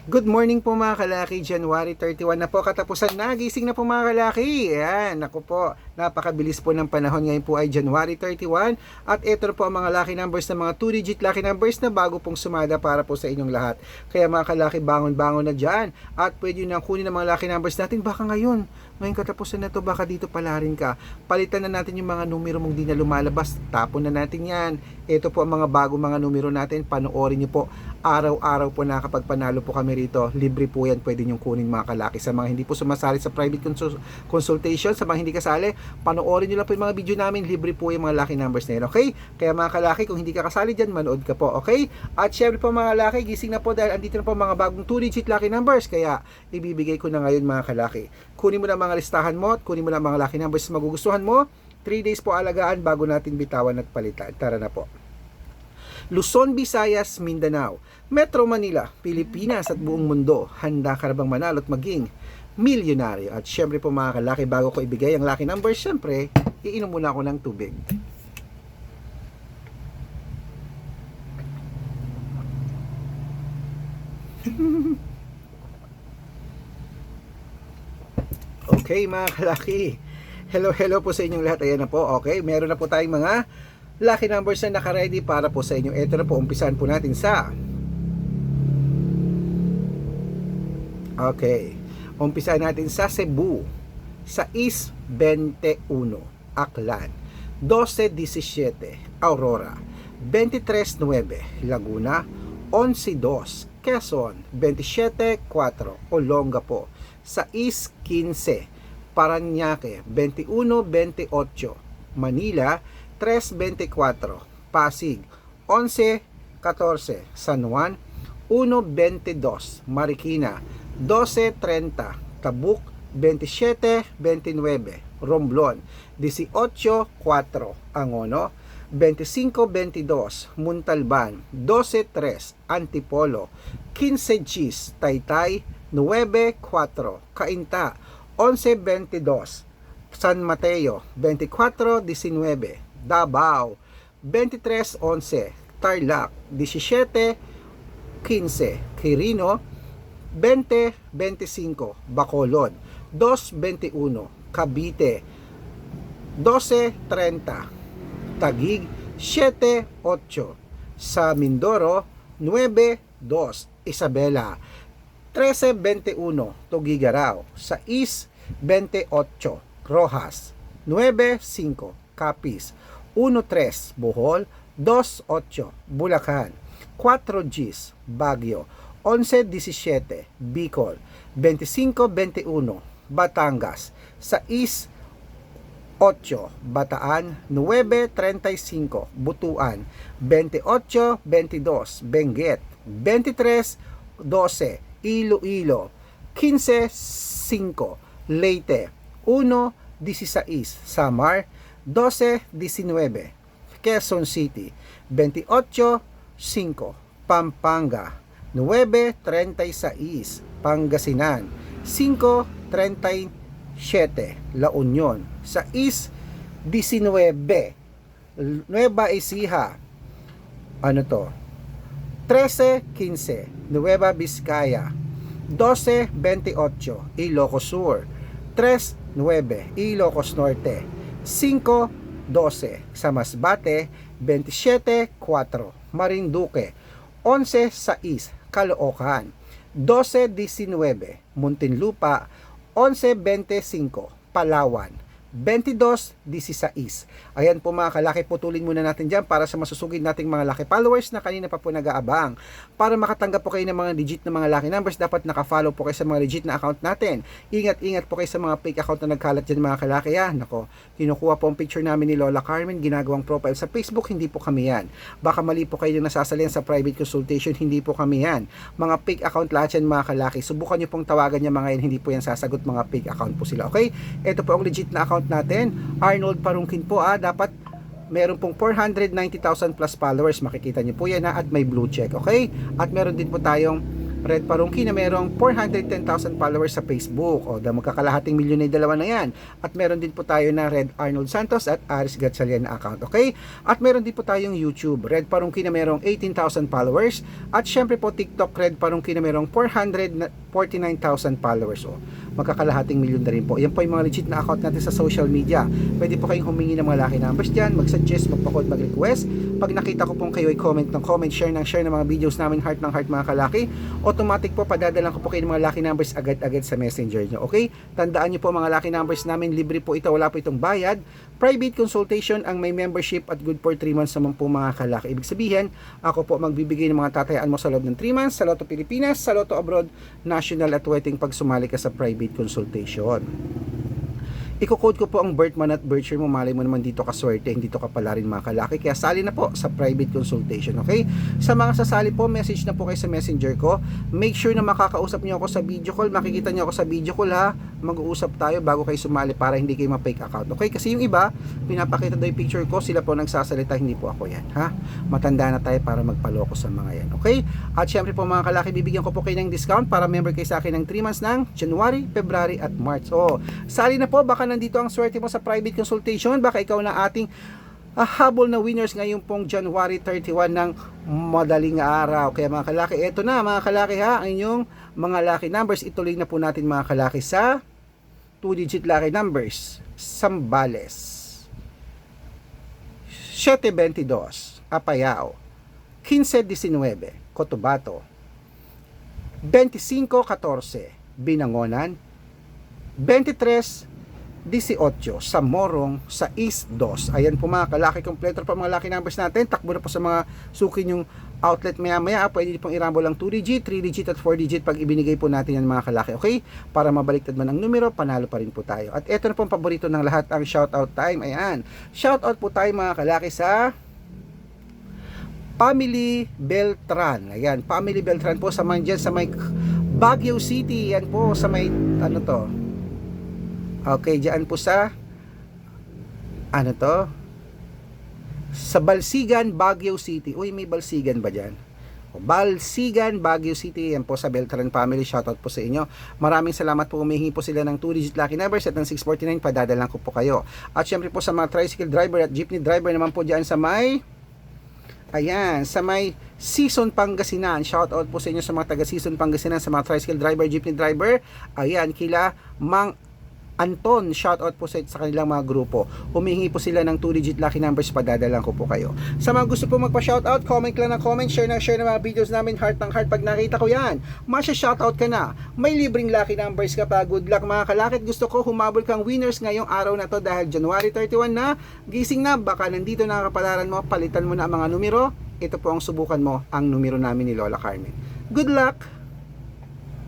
Good morning po mga kalaki, January 31 na po, katapusan na, gising na po mga kalaki. Ayan, naku po, napakabilis po ng panahon. Ngayon po ay January 31 at ito po ang mga lucky numbers na mga 2-digit lucky numbers na bago pong sumada para po sa inyong lahat. Kaya mga kalaki, bangon-bangon na dyan at pwede nyo nang kunin ang mga lucky numbers natin baka ngayong katapusan na to, baka dito pala rin ka. Palitan na natin yung mga numero mong di na lumalabas, tapon na natin yan. Ito po ang mga bago mga numero natin, panoorin nyo po. Araw-araw po nakapagpanalo po kami rito. Libre po yan, pwede nyong kunin mga kalaki. Sa mga hindi po sumasali sa private consultation, sa mga hindi kasali, panoorin nyo lang po yung mga video namin. Libre po yung mga lucky numbers na yun, okay? Kaya mga kalaki, kung hindi ka kasali dyan, manood ka po, okay? At syempre po mga kalaki, gising na po dahil andito na po mga bagong 2-digit lucky numbers. Kaya ibibigay ko na ngayon mga kalaki. Kunin mo na mga listahan mo at kunin mo na mga lucky numbers na magugustuhan mo. 3 days po alagaan bago natin bitawan at palitan. Tara na po. Luzon, Visayas, Mindanao, Metro Manila, Pilipinas at buong mundo. Handa ka na bang manalo at maging milyonaryo? At syempre po mga kalaki, bago ko ibigay ang lucky numbers, syempre, iinom muna ako ng tubig. Okay mga kalaki, hello po sa inyong lahat. Ayan na po, okay, meron na po tayong mga lucky numbers na naka-ready para po sa inyo. Ito na po, umpisahan po natin sa umpisahan natin sa Cebu, sa East 21, Aklan, 12-17, Aurora, 23-9, Laguna, 11-2, Quezon, 27-4, Olongapo, sa East 15, Parañaque, 21-28, Manila, 3.24, Pasig, 11.14, San Juan, 1.22, Marikina, 12.30, Tabuk, 27.29, Romblon, 18.4, Angono, 25.22, Muntalban, 12.3, Antipolo, 15 Taytay, 9.4, Cainta, 11.22, San Mateo, 24.19, Davao, 23.11, Tarlac, 17.15, Quirino, 20.25, Bacolod, 2.21, Cavite, 12.30, Taguig, 7.8, sa Mindoro, 9.2, Isabela, 13.21, Tuguegarao, sa East 28, Rojas, 9.5, Capiz, 1.3, Bohol, 2.8, Bulacan, 4 Gs, Baguio, 11.17, Bicol, 25.21, Batangas, sa East 8, Bataan, 9.35, Butuan, 28.22, Benguet, 23.12, Iloilo, 15.5, Leyte, 1.16, Samar, 12.19, Quezon City, 28.5, Pampanga, 9.36, Pangasinan, 5.37, La Union, sa East 19, Nueva Ecija, 13.15, Nueva Vizcaya, 12.28, Ilocos Sur, 3.9, Ilocos Norte, 5.12, sa Masbate, 27.4, Marinduque, 11.6, Caloocan, 12.19, Muntinlupa, 11.25, Palawan, 22.16. Ayan po mga kalaki, putulin muna natin dyan para sa masusugid nating mga lucky followers na kanina pa po nag-aabang. Para makatanggap po kayo ng mga legit na mga lucky numbers, dapat nakafollow po kayo sa mga legit na account natin. Ingat-ingat po kayo sa mga fake account na nagkalat dyan mga kalaki. Nako, kinukuha po ang picture namin ni Lola Carmen, ginagawang profile sa Facebook, hindi po kami yan. Baka mali po kayo yung nasasalihan sa private consultation, hindi po kami yan. Mga fake account lahat yan mga kalaki. Subukan nyo pong tawagan niya mga yan, hindi po yan sasagot, mga fake account po sila. Okay? Ito po ang legit na account natin, Arnold Parungkin po. Dapat meron pong 490,000 plus followers, makikita niyo po yan at may blue check, okay? At meron din po tayong Red Parungki na merong 410,000 followers sa Facebook. O, magkakalahating milyon na dalawa na yan. At meron din po tayo na Red Arnold Santos at Aris Gatchalian na account. Okay? At meron din po tayong YouTube. Red Parungki na merong 18,000 followers. At syempre po TikTok Red Parungki na merong 449,000 followers. O, magkakalahating milyon na rin po. Yan po yung mga legit na account natin sa social media. Pwede po kayong humingi ng mga lucky numbers dyan, mag-suggest, magpa-code, mag-request. Pag nakita ko pong kayo ay comment ng comment, share ng mga videos namin, heart ng heart mga kalaki, automatic po padadalan ko po kayo ng mga lucky numbers agad-agad sa messenger nyo. Okay? Tandaan nyo po mga lucky numbers namin, libre po ito, wala po itong bayad. Private consultation ang may membership at good for 3 months naman po mga kalaki. Ibig sabihin, ako po magbibigay ng mga tatayaan mo sa loob ng 3 months, sa Lotto Pilipinas, sa Lotto Abroad, National at waiting pag sumali ka sa private consultation. Iko-code ko po ang birth month at birth year mo. Malay mo naman dito kaswerte, hindi dito ka pala rin mga kalaki. Kaya sali na po sa private consultation, okay? Sa mga sasali po, message na po kayo sa messenger ko. Make sure na makakausap niyo ako sa video call. Makikita niyo ako sa video call ha. Mag-uusap tayo bago kayo sumali para hindi kayo ma-fake account, okay? Kasi yung iba, pinapakita daw yung picture ko, sila po nagsasalita, hindi po ako yan, ha? Matanda na tayo para magpaloko sa mga yan, okay? At syempre po mga kalaki, bibigyan ko po kayo ng discount para member kayo sa akin ng 3 months ng January, February at March. Oh, sali na po, baka nandito ang swerte mo sa private consultation, baka ikaw na ating habol na winners ngayon pong January 31 ng madaling araw. Kaya mga kalaki, eto na mga kalaki ha, ang inyong mga lucky numbers. Ituloy na po natin mga kalaki sa 2-digit lucky numbers. Sambales, 722 Apayao, 1519 Cotabato, 2514 Binangonan, 2318 sa Morong, sa East 2. Ayan po mga kalaki, kompleto po mga lucky numbers natin. Takbo na po sa mga suki yung outlet maya-maya. Pwede pong i-rumble lang 2-digit, 3-digit at 4-digit pag ibinigay po natin yan mga kalaki. Okay? Para mabaliktad man ang numero, panalo pa rin po tayo. At eto na po ang paborito ng lahat, ang shoutout time. Ayan. Shoutout po tayo mga kalaki sa Family Beltran. Ayan, Family Beltran po sa mga dyan, sa may Baguio City. Yan po sa may ano to. Okay, dyan po sa ano to? Sa Balsigan, Baguio City. Uy, may Balsigan ba dyan? Balsigan, Baguio City. Yan po sa Beltran family. Shoutout po sa inyo. Maraming salamat po. Humihingi po sila ng 2-digit lucky numbers at ng 649. Padadalan ko po kayo. At syempre po sa mga tricycle driver at jeepney driver naman po dyan sa may ayan, sa may Season Pangasinan. Shoutout po sa inyo sa mga taga Season Pangasinan, sa mga tricycle driver, jeepney driver. Ayan, kila Mang Anton, shoutout po sa kanilang mga grupo. Humihingi po sila ng 2-digit lucky numbers, padadalan ko po kayo. Sa mga gusto po magpa-shoutout, comment lang ng comment, share ng mga videos namin, heart ng heart pag nakita ko yan. Masya-shoutout ka na. May libreng lucky numbers ka pa. Good luck mga kalakit. Gusto ko humabol kang winners ngayong araw na to dahil January 31 na. Gising na, baka nandito na kapalaran mo, palitan mo na ang mga numero. Ito po ang subukan mo, ang numero namin ni Lola Carmen. Good luck!